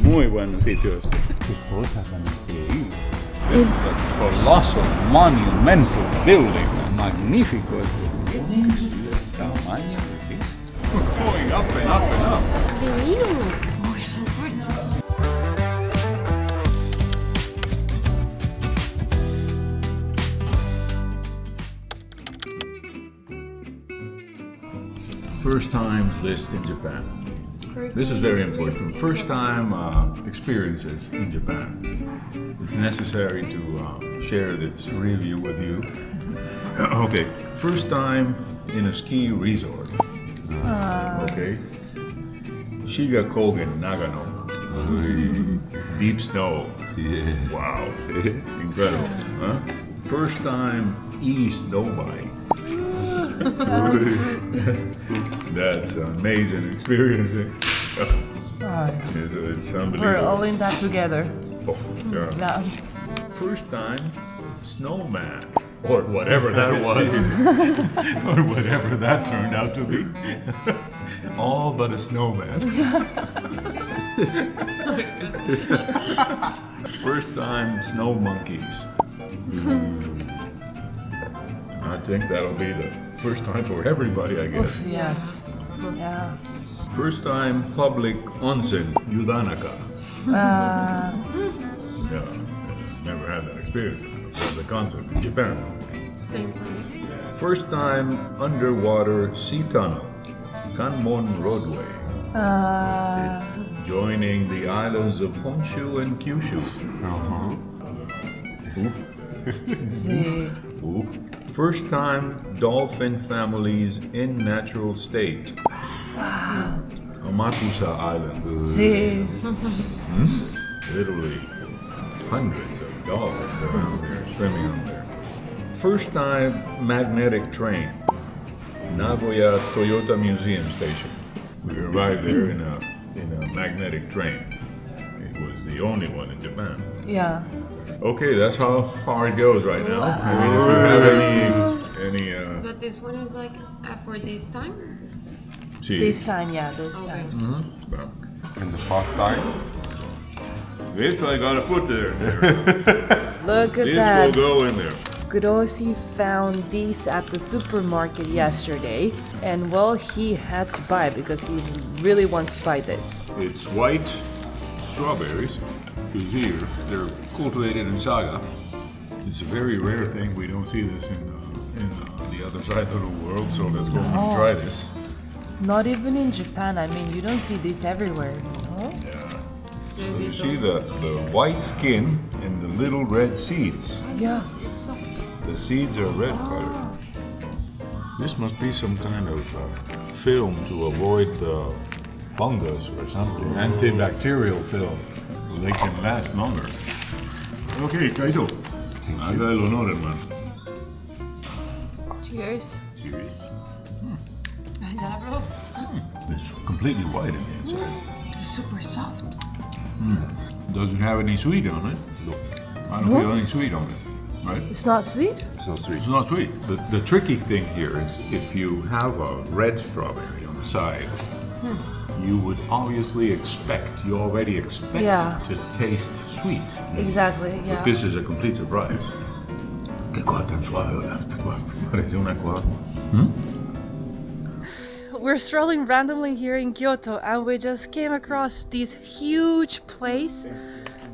Muy buen sitio este. Qué cosa tan increíble. This is a colossal, monumental building. Magnífico este. Tamaño de esto. Going up and up and up. Divino. Oh, it's so good. First time list in Japan. This is very important. First time experiences in Japan. It's necessary to share this review with you. Okay, first time in a ski resort. Okay. Shigakogen, Nagano. Deep snow. Yeah. Wow. Incredible. Huh? First time e-snow bike. That's an amazing experience. It's unbelievable. We're all in that together. Oh, yeah. Yeah. First time snowman, or whatever that was, or whatever that turned out to be. All but a snowman. First time snow monkeys. I think that'll be the first time for everybody, I guess. Yes. Yeah. First time public onsen, Yudanaka. Yeah, never had that experience. The concept in Japan. Same for me. First time underwater sea tunnel, Kanmon Roadway, joining the islands of Honshu and Kyushu. Sí. Ooh. First time dolphin families in natural state. Amakusa Island. Sí. Literally hundreds of dolphins around there, swimming on there. First time magnetic train. Nagoya Toyota Museum Station. We arrived there in a magnetic train. It was the only one in Japan. Yeah. Okay, that's how far it goes right now. I mean, if you have any But this one is like for this time? see, This time, yeah, this Okay. time. well, And the fast time? this I gotta put there. Look at This that. will go in there. Grossi found these at the supermarket yesterday, and well, he had to buy it because he really wants to buy this. It's white strawberries. Is here. They're cultivated in Saga. It's a very rare thing. We don't see this in the other side of the world. So let's go and try this. Not even in Japan. I mean, you don't see this everywhere. No? So you see the white skin and the little red seeds. Yeah. It's soft. The seeds are red colored. This must be some kind of film to avoid fungus or something. Antibacterial film. They can last longer. Okay, Kaito. Haga el honor, hermano. Cheers. Cheers. Ya la probó. It's completely white in the inside. It's super soft. Doesn't have any sweet on it. No, I don't feel any sweet on it, right? It's not sweet? it's not sweet. It's not sweet. The tricky thing here is if you have a red strawberry on the side, you would obviously you already expect Yeah. to taste sweet. Exactly, yeah. But this is a complete surprise. Qué cosa tan suave, ¿verdad? Parece una cosa. We're strolling randomly here in Kyoto and we just came across this huge place.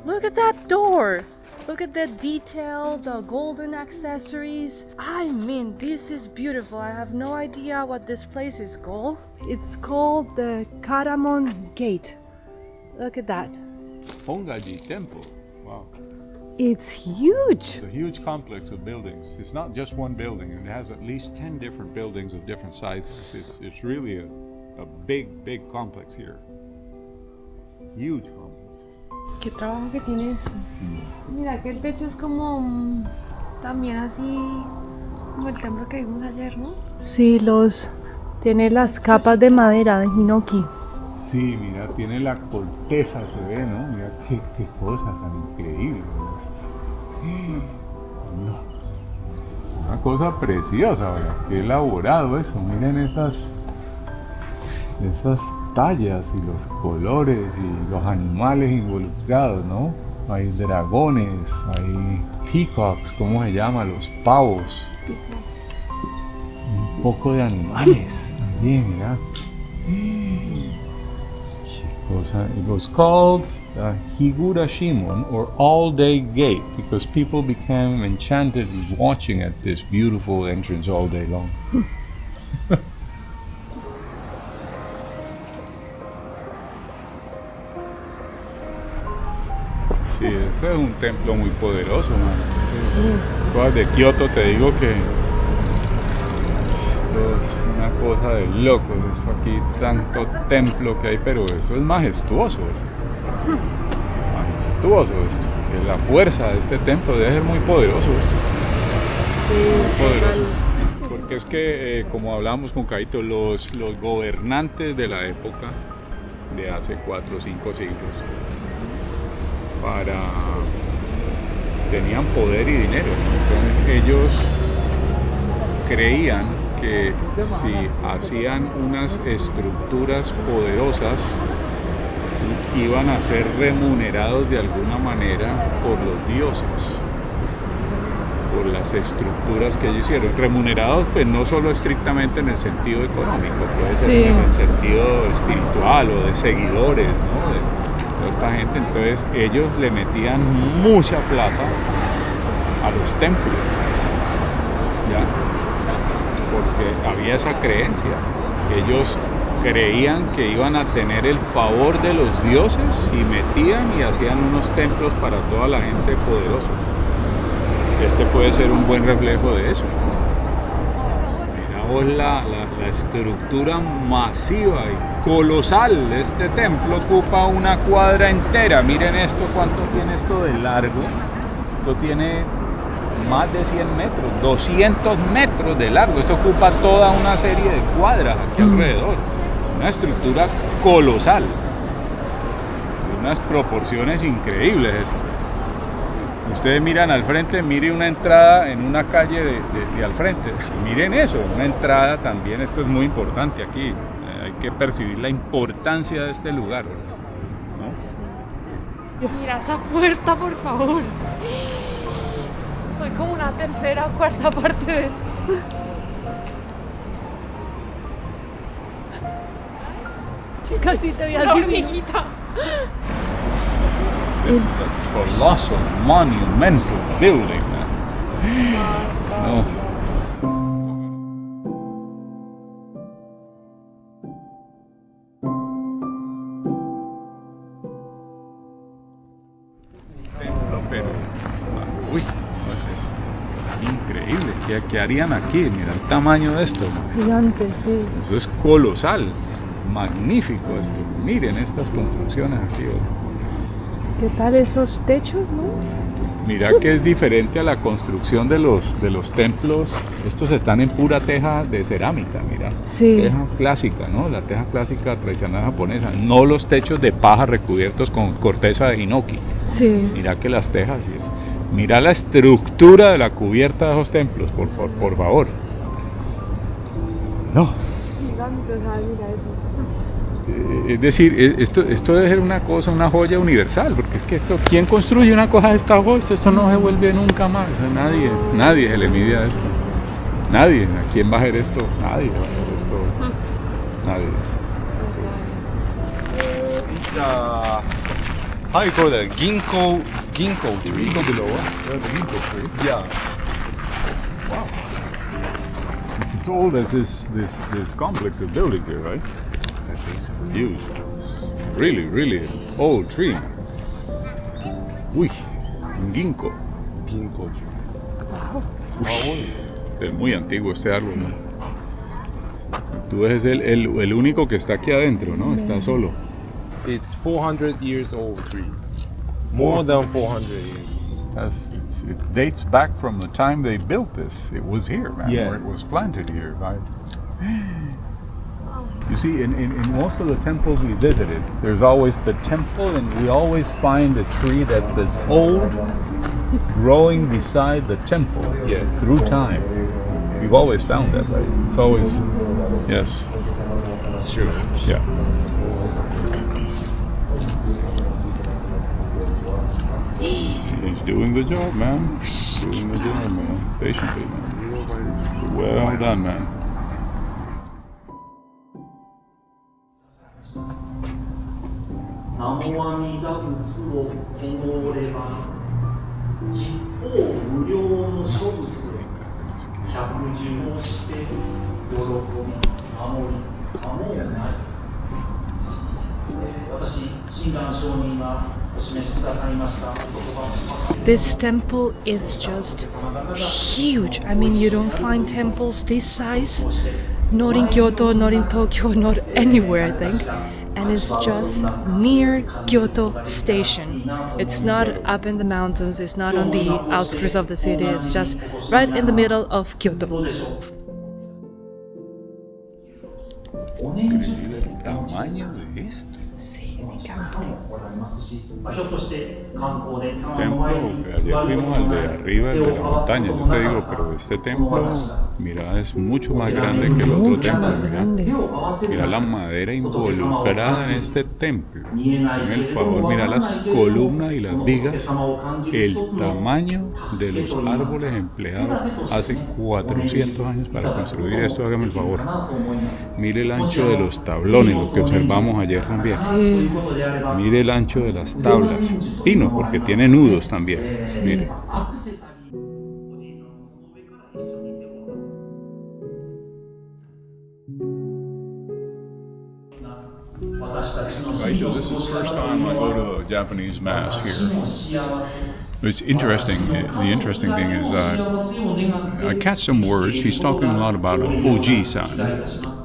Look at that door! Look at the detail, the golden accessories. I mean, this is beautiful. I have no idea what this place is called. It's called the Karamon Gate. Look at that. Hongaji Temple. Wow. It's huge. It's a huge complex of buildings. It's not just one building. It has at least 10 different buildings of different sizes. It's really a big complex here. Huge complex. Qué trabajo que tiene esto. Mira que el techo es como también así como el templo que vimos ayer, ¿no? Sí, tiene las capas de madera de hinoki. Sí, mira, tiene la corteza, se ve, ¿no? Mira qué cosa tan increíble. No. Es una cosa preciosa, ¿verdad? Qué elaborado eso. Miren esas tallas y los colores y los animales involucrados, ¿no? Hay dragones, hay peacocks, ¿cómo se llama? Los pavos. Un poco de animales. Allí, mira. It was called Higura Shimon, or All Day Gate, because people became enchanted watching at this beautiful entrance all day long. Sí, ese es un templo muy poderoso, man. Cosas de Kioto, te digo que esto es una cosa de locos. Esto aquí, tanto templo que hay, pero esto es majestuoso. Majestuoso esto. Que la fuerza de este templo debe ser muy poderoso esto. Sí, Muy poderoso. Porque es que, como hablábamos con Caito, los gobernantes de la época, de hace 4 o 5 siglos, tenían poder y dinero. Entonces ellos creían que si hacían unas estructuras poderosas iban a ser remunerados de alguna manera por los dioses, por las estructuras que ellos hicieron. Remunerados pues no solo estrictamente en el sentido económico, puede ser en el sentido espiritual o de seguidores, ¿no? De esta gente. Entonces ellos le metían mucha plata a los templos, ¿ya? Porque había esa creencia. Ellos creían que iban a tener el favor de los dioses y metían y hacían unos templos para toda la gente poderosa. Este puede ser un buen reflejo de eso. Miramos la estructura masiva y colosal de este templo. Ocupa una cuadra entera. Miren esto, cuánto tiene esto de largo. Esto tiene más de 100 metros, 200 metros de largo. Esto ocupa toda una serie de cuadras aquí alrededor. Una estructura colosal, de unas proporciones increíbles esto. Ustedes miran al frente, miren una entrada en una calle de al frente. Miren eso, una entrada también. Esto es muy importante aquí. Hay que percibir la importancia de este lugar, ¿no? Mira esa puerta, por favor. Soy como una tercera o cuarta parte de esto. Casi te voy a decir hormiguita. This is a colossal, monumental building, man. No. Pero, uy, eso es increíble. ¿Qué harían aquí? Mira el tamaño de esto. Gigante, sí. Eso es colosal, magnífico esto. Miren estas construcciones aquí. ¿Qué tal esos techos, no? Mira que es diferente a la construcción de los templos. Estos están en pura teja de cerámica, mira. Sí. Teja clásica, ¿no? La teja clásica tradicional japonesa. No los techos de paja recubiertos con corteza de hinoki. Sí. Mira que las tejas, mira la estructura de la cubierta de esos templos, por favor. No. Gigante, o sea, mira eso. Es decir, esto debe ser una cosa, una joya universal, porque es que esto, ¿quién construye una cosa de esta joya? Esto no se vuelve nunca más, o sea, nadie se le mide a esto, nadie, ¿a quién va a hacer esto? Nadie va a hacer esto, nadie. It's how you call that? Ginkgo tree. Ginkgo biloba, the ginkgo tree. Yeah. Wow. It's as old as this complex of buildings here, right? It's huge. It's really an old tree. Uy, un ginkgo. Ginkgo tree. Es muy antiguo este árbol, ¿no? Tú ves el único que está aquí adentro, ¿no? Está solo. It's 400 years old tree. More than 400 years. It dates back from the time they built this. It was here, man. Yeah. Or it was planted here, right? You see, in most of the temples we visited, there's always the temple, and we always find a tree that's as old, growing beside the temple, Yes. through time. We've always found that, right? It's always, yes, It's true. yeah. He's doing the job, man. Doing the job, man. Patiently, man. Well done, man. 南無阿弥陀仏を踊れば実法無量の諸仏を百獣をして喜び守りかもない。私親鸞上人がお示しくださいましたお言葉の This temple is just huge. I mean, you don't find temples this size, not in Kyoto, not in Tokyo, not anywhere, I think. And it's just near Kyoto Station. It's not up in the mountains, it's not on the outskirts of the city, it's just right in the middle of Kyoto. El tamaño de esto. Sí, me encanta. Templo, ayer fuimos al de arriba, el de la montaña, yo te digo, pero este templo, mira, es mucho más grande que el otro templo, mira la madera involucrada en este templo, en el favor, mira las columnas y las vigas, el tamaño de los árboles empleados hace 400 años para construir esto, hágame el favor, mire el ancho de los tablones, lo que observamos ayer también. Mire el ancho de las tablas, pino porque tiene nudos también. Mire. Right, so this is the first time I go to a Japanese mass here. It's interesting. The interesting thing is I catch some words. He's talking a lot about Oji-san,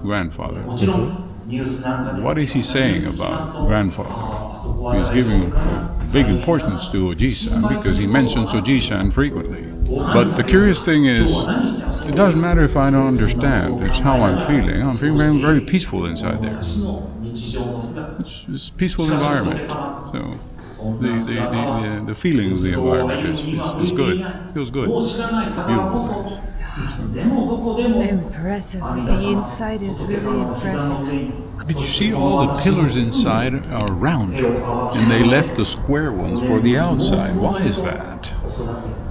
grandfather. What is he saying about grandfather? He's giving big importance to Oji-san because he mentions Oji-san frequently. But the curious thing is, it doesn't matter if I don't understand. It's how I'm feeling. I'm feeling very peaceful inside there. It's a peaceful environment. So the feeling of the environment is good. Feels good. Beautiful. Impressive. The inside is really impressive. But you see, all the pillars inside are rounded, and they left the square ones for the outside. Why is that?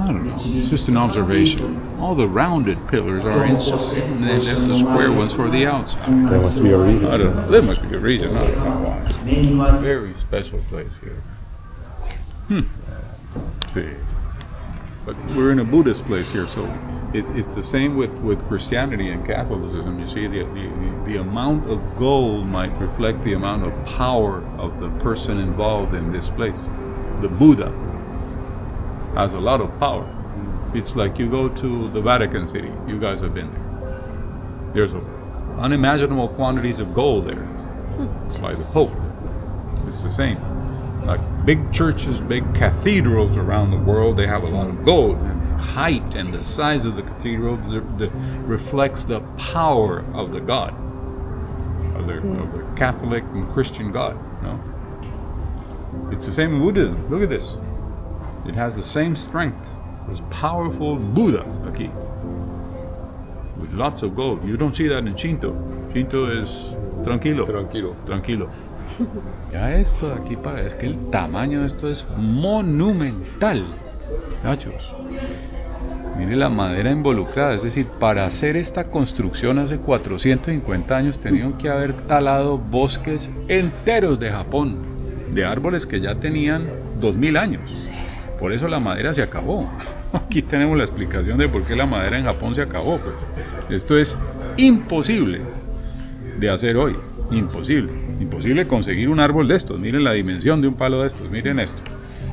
I don't know. It's just an observation. All the rounded pillars are inside, and they left the square ones for the outside. There must be a reason. I don't know. There must be a reason. I don't know why. Very special place here. See. But we're in a Buddhist place here, so it's the same with Christianity and Catholicism. You see, the amount of gold might reflect the amount of power of the person involved in this place. The Buddha has a lot of power. It's like you go to the Vatican City. You guys have been there. There's unimaginable quantities of gold there by the Pope. It's the same. Like big churches, big cathedrals around the world, they have a lot of gold, and the height and the size of the cathedral reflects the power of the God, of the Catholic and Christian God. No? It's the same in Buddhism. Look at this. It has the same strength. This powerful Buddha aquí, with lots of gold. You don't see that in Shinto. Shinto is tranquilo. Tranquilo. Ya esto de aquí es que el tamaño de esto es monumental, muchachos. Mire la madera involucrada, es decir, para hacer esta construcción hace 450 años tenían que haber talado bosques enteros de Japón, de árboles que ya tenían 2000 años. Por eso la madera se acabó. Aquí tenemos la explicación de por qué la madera en Japón se acabó. Pues esto es imposible de hacer hoy. Imposible conseguir un árbol de estos. Miren la dimensión de un palo de estos. Miren esto.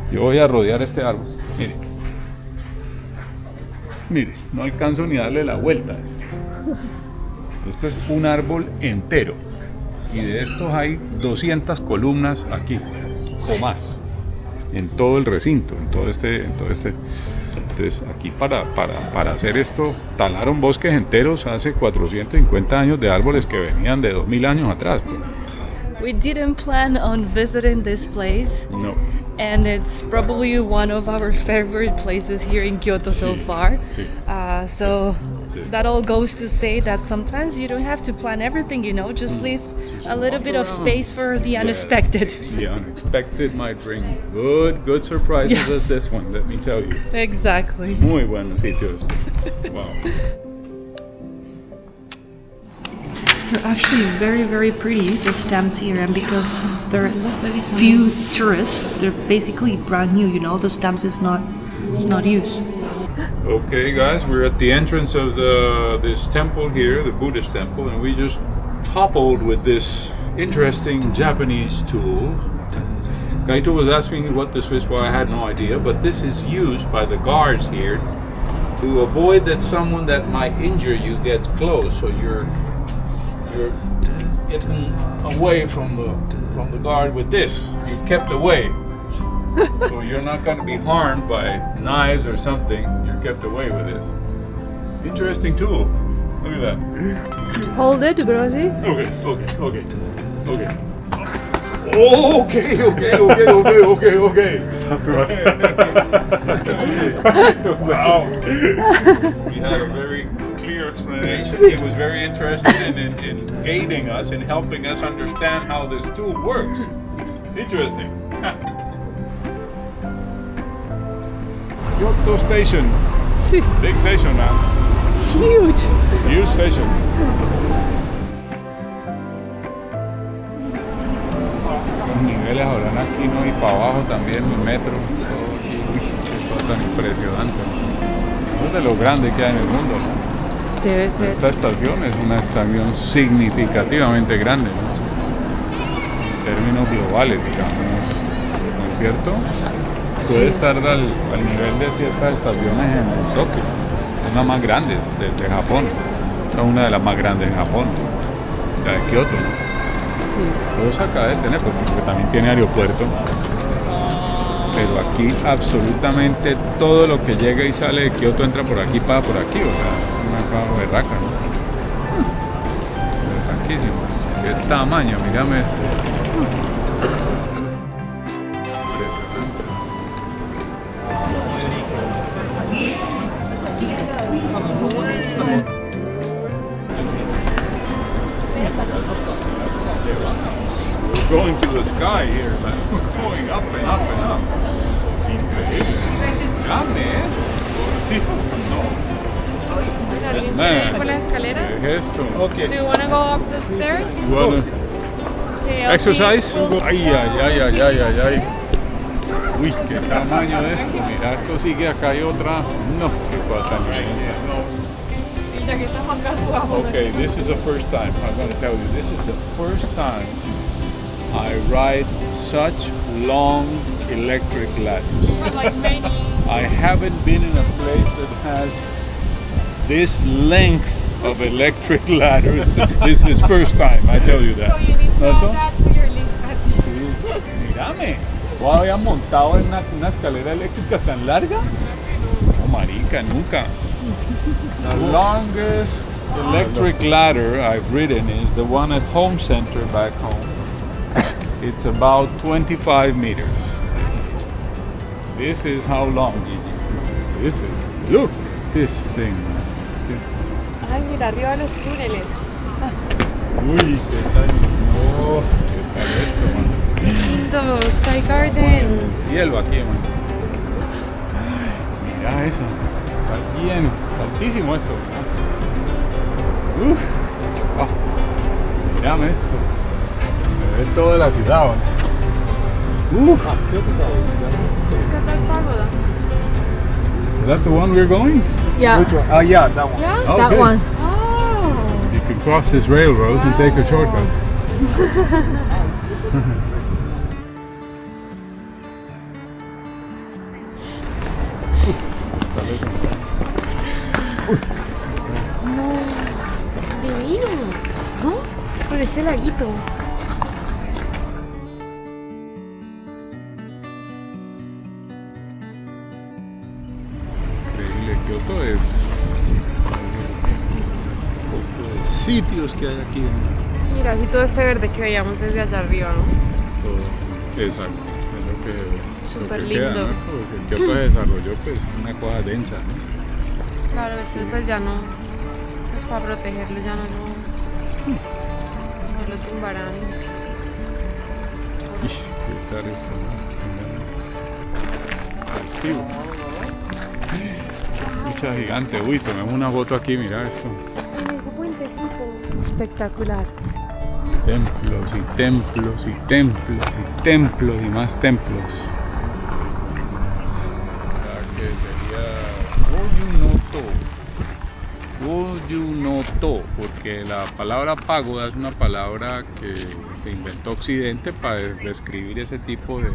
Yo voy a rodear este árbol. Mire, no alcanzo ni a darle la vuelta a esto. Esto es un árbol entero. Y de estos hay 200 columnas aquí, o más, en todo el recinto, en todo este. Entonces, aquí para hacer esto, talaron bosques enteros hace 450 años de árboles que venían de 2000 años atrás. We didn't plan on visiting this place. No. And it's probably one of our favorite places here in Kyoto so far. Sí. So that all goes to say that sometimes you don't have to plan everything, you know, just leave a little bit of space for the unexpected. The unexpected might bring good surprises Yes. as this one, let me tell you. Exactly. Muy buenos sitios. Wow. They're actually very, very pretty, the stamps here, and because there are few tourists, they're basically brand new, you know, the stamps it's not used. Okay, guys, we're at the entrance of this temple here, the Buddhist temple, and we just toppled with this interesting Japanese tool. Kaito was asking me what this was for. I had no idea, but this is used by the guards here to avoid that someone that might injure you gets close. So you're getting away from the guard with this. You're kept away. So you're not going to be harmed by knives or something. You're kept away with this. Interesting tool. Look at that. Hold it, Grossi. Okay. Okay. Wow. He had a very clear explanation. He was very interested in aiding us, in helping us understand how this tool works. Interesting. Kyoto Station. Sí, Big station, man. huge. Huge station. Los niveles habrán aquí, ¿no? Y para abajo también, el metro. Todo aquí. Uy, qué cosa tan impresionante. Eso es de lo grande que hay en el mundo, ¿no? Debe ser. Esta estación es una estación significativamente grande, ¿no? En términos globales, digamos, ¿no es cierto? Puede estar al nivel de ciertas estaciones en Tokio, una más grande de Japón, es una de las más grandes en Japón, la de Kioto, ¿no? Sí. Dos acá de tener, porque también tiene aeropuerto, pero aquí absolutamente todo lo que llega y sale de Kioto entra por aquí, pasa por aquí, o sea, es una cosa berraca, ¿no? Franquísimo, qué tamaño, mírame esto. We're going to the sky here, man. We're going up and up and up. Increíble. Grande esto. ¿Alguien Man, quiere ir por las escaleras? ¿qué es esto? Do you want to go up the stairs? You wanna Okay, I'll exercise? see. Ay. Uy, qué tamaño de esto. Mira, esto sigue acá hay otra. No, qué cosa tan inmensa. Sí, ya que estamos acá subamos. Okay, this is the first time. I'm going to tell you, this is the first time I ride such long electric ladders. Like many. I haven't been in a place that has this length of electric ladders. This is first time, I tell you So that. you need to ¿No? add that to your list. Mírame, ¿vos habías montado en una escalera eléctrica tan larga? No, marica, nunca. The longest electric ladder I've ridden is the one at Home Center back home. It's about 25 meters. This is how long. This is, look, this thing. Ay, mira, arriba los túneles. Uy, qué tal. No, qué tal esto, man. Lindo, Sky En Garden. el cielo aquí, man. Mira eso. Está bien, altísimo esto. Ah, mírame esto. Se ve toda la ciudad, man. Is that the one we're going? Yeah. Yeah, that one. Yeah? Oh, That good. one. Oh. You can cross this railroad and take a shortcut. Divino. ¿No? Con ese laguito. Increíble, Kioto es un poco de sitios que hay aquí en Mira, así todo este verde que veíamos desde allá arriba, ¿no? todo aquí. Exacto, es lo que, Súper lo que queda, lindo. ¿no? Porque Kioto se desarrolló pues una cosa densa, ¿no? Claro, esto pues ya no. para protegerlo ya no lo tumbarán. ¿Qué tal esto? Activo. Mucha gigante. Uy, tomemos una foto aquí, mira esto. Espectacular. Templos y templos y templos y templos y más templos. Que sería Goyunoto, porque la palabra pagoda es una palabra que se inventó Occidente para describir ese tipo de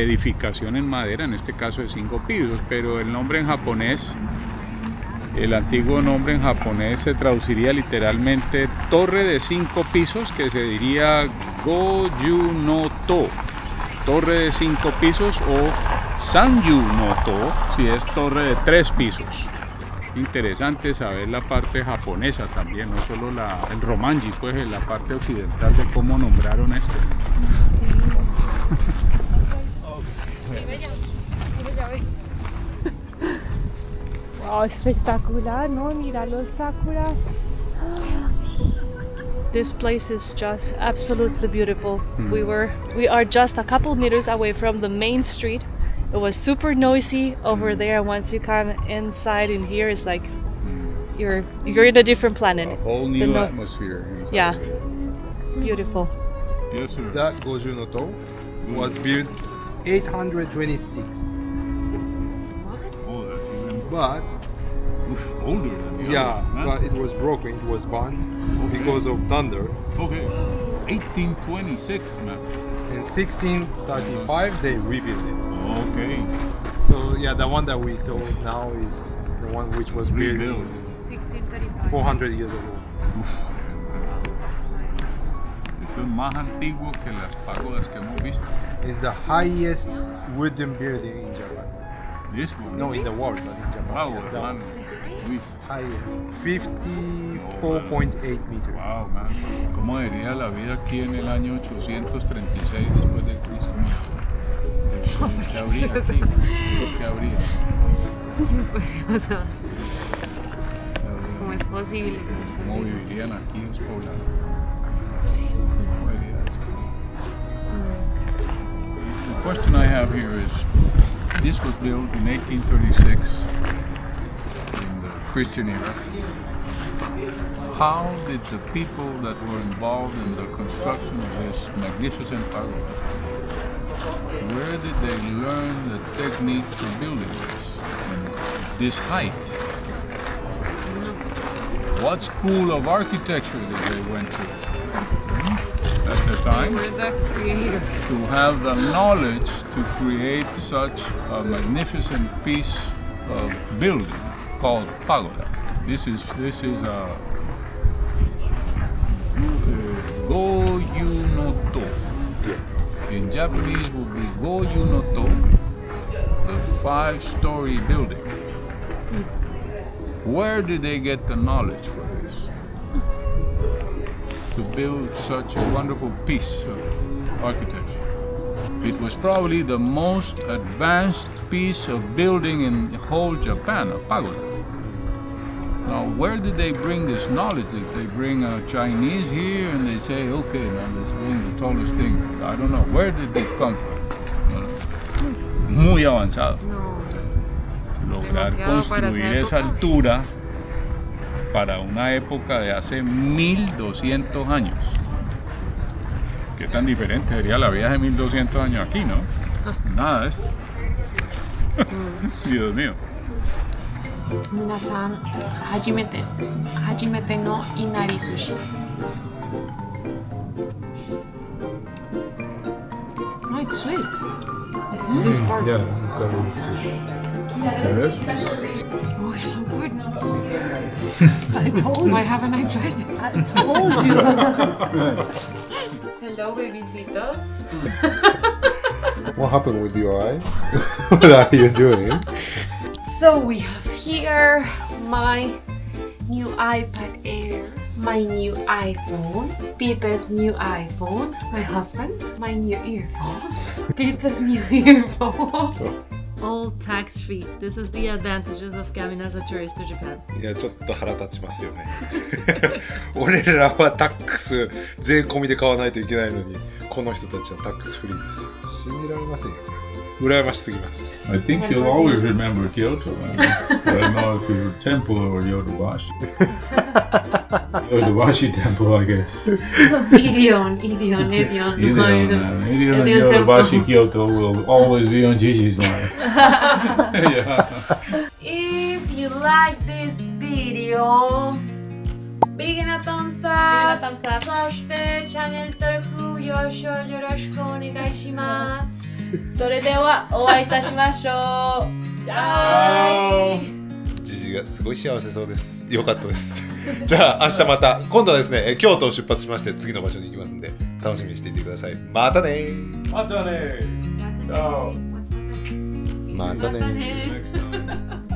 edificación en madera, en este caso de 5 pisos, pero el nombre en japonés, el antiguo nombre en japonés se traduciría literalmente torre de 5 pisos, que se diría Goyunoto, torre de 5 pisos, o Sanyunoto, si es torre de 3 pisos. Interesante saber la parte japonesa también, no solo el romanji, pues en la parte occidental de cómo nombraron esto. Wow, espectacular, ¿no? Mira los sakuras. This place is just absolutely beautiful. We are just a couple meters away from the main street. It was super noisy over there, and once you come inside in here, it's like you're in a different planet. A whole new atmosphere. Yeah, beautiful. Yes, sir. That Gojunoto was built 826. Oh, that's even But older than the yeah, other, man. but it was broken. It was burned because of thunder. Okay, 1826, man. In 1635, they rebuilt it. Okay, So yeah, the one that we saw now is the one which was built rebuild. 1635. 400 years ago. Esto es más antiguo que las pagodas que hemos visto. It's the highest wooden building in Japan. This one. No, in the world, not in Japan. Wow, Yeah, that man. Uy, highest. 54.8 meters. wow, man. ¿Cómo sería la vida aquí en el año 836 después de Cristo? ¿Qué habría aquí? ¿Qué habría? O sea, ¿Qué habría? ¿cómo es posible? ¿Cómo vivirían aquí los poblados? ¿Cómo sería eso? The question I have here is, this was built in 1836 in the Christian era. How did the people that were involved in the construction of this magnificent pagoda, where did they learn the technique for building this height? What school of architecture did they went to at the time We're the creators. to have the knowledge to create such a magnificent piece of building called pagoda? This is a Goyunoto. In Japanese would be Goyunoto, the 5-story building. Where did they get the knowledge for this? To build such a wonderful piece of architecture. It was probably the most advanced piece of building in the whole Japan, a pagoda. Now, where did they bring this knowledge? Did they bring a Chinese here and they say, okay, man, let's bring the tallest thing? I don't know. Where did it come from? Muy avanzado. No. Lograr Demasiado para construir esa esa época. altura para una época de hace 1200 años. ¿Qué tan diferente sería la vida de 1200 años aquí, no? Nada de esto. Dios mío. Minasan, hajimete no inari sushi. Oh, it's sweet. This part. Yeah, it's a really sweet. Oh, it's so good. I told you. Why haven't I tried this? I told you. Hello, babycitos. What happened with your eye? What are you doing? So we have here my new iPad Air, my new iPhone, Pipe's new iPhone, my husband, my new earphones, Pipe's new earphones, all tax-free. This is the advantages of coming as a tourist to Japan. いやちょっと腹立ちますよね俺らはタックス税込みで買わないといけないのにこの人たちはタックスフリーですよ。信じられませんよこれ。羨ましすぎます。 I think you'll always remember Kyoto. I don't know if you're temple or Yodobashi. Yodobashi temple, I guess. Ideon. Ideon and Yodobashi Kyoto will always be on Gigi's mind. Yeah. If you like this video, big na thumbs up. そしてチャンネル登録よろしくお願いします。それではお会いいたしましょう。じゃあジジがすごい幸せそうです。よかったです。じゃあ明日また今度はですね京都を出発しまして次の場所に行きますんで楽しみにしていてください。またね。またね。またね。またね。Next time.